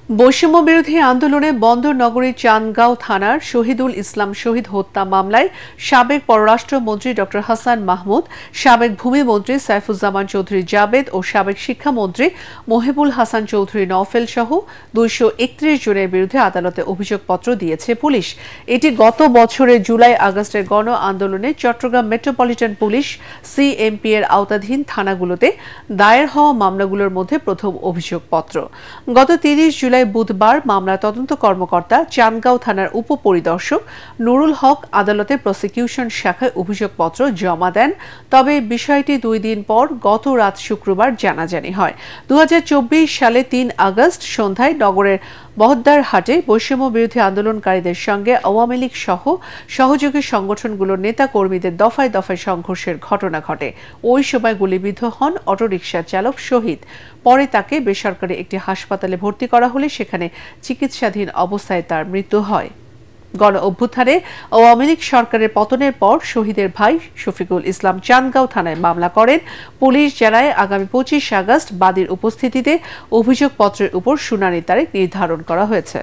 বৈষম্য বিরোধী আন্দোলনে বন্দর নগরীর চান্দগাঁও থানার শহীদুল ইসলাম শহীদ হত্যা মামলায় সাবেক পররাষ্ট্রমন্ত্রী ড হাসান মাহমুদ, সাবেক ভূমিমন্ত্রী সাইফুজ্জামান চৌধুরী জাবেদ ও সাবেক শিক্ষামন্ত্রী মহিবুল হাসান চৌধুরী নওফেল সহ 231 জনের বিরুদ্ধে আদালতে অভিযোগপত্র দিয়েছে পুলিশ। এটি গত বছরের জুলাই-আগস্টের গণ আন্দোলনে চট্টগ্রাম মেট্রোপলিটন পুলিশ সিএমপি এর আওতাধীন থানাগুলোতে দায়ের হওয়া মামলাগুলোর মধ্যে প্রথম অভিযোগপত্র। গত 30 জুলাই বুধবার মামলার তদন্ত কর্মকর্তা চান্দগাঁও থানার উপপরিদর্শক নুরুল হক আদালতে প্রসিকিউশন শাখায় অভিযোগপত্র জমা দেন। তবে বিষয়টি 2 দিন পর গত রাত শুক্রবার জানাজানি হয়। 2024 সালে 3 আগস্ট সন্ধ্যায় নগরের বহদ্দারহাটে বৈষম্য বিরোধী আন্দোলনকারীদের সঙ্গে আওয়ামী লীগ সহ সহযোগী সংগঠনগুলোর নেতা কর্মীদের দফায় দফায় সংঘর্ষের ঘটনা ঘটে। ওই সময় গুলিবিদ্ধ হন অটোরিকশা চালক শহীদ। পরে তাকে বেসরকারি একটি হাসপাতালে ভর্তি করা হলে সেখানে চিকিৎসাধীন অবস্থায় তার মৃত্যু হয়। গণ অভ্যুত্থানে আওয়ামী লীগ সরকারের পতনের পর শহীদের ভাই শফিকুল ইসলাম চান্দগাঁও থানায় মামলা করেন। পুলিশ জানায় আগামী 25 আগস্ট বাদীর উপস্থিতিতে অভিযোগপত্রের উপর শুনানির তারিখ নির্ধারণ করা হয়েছে।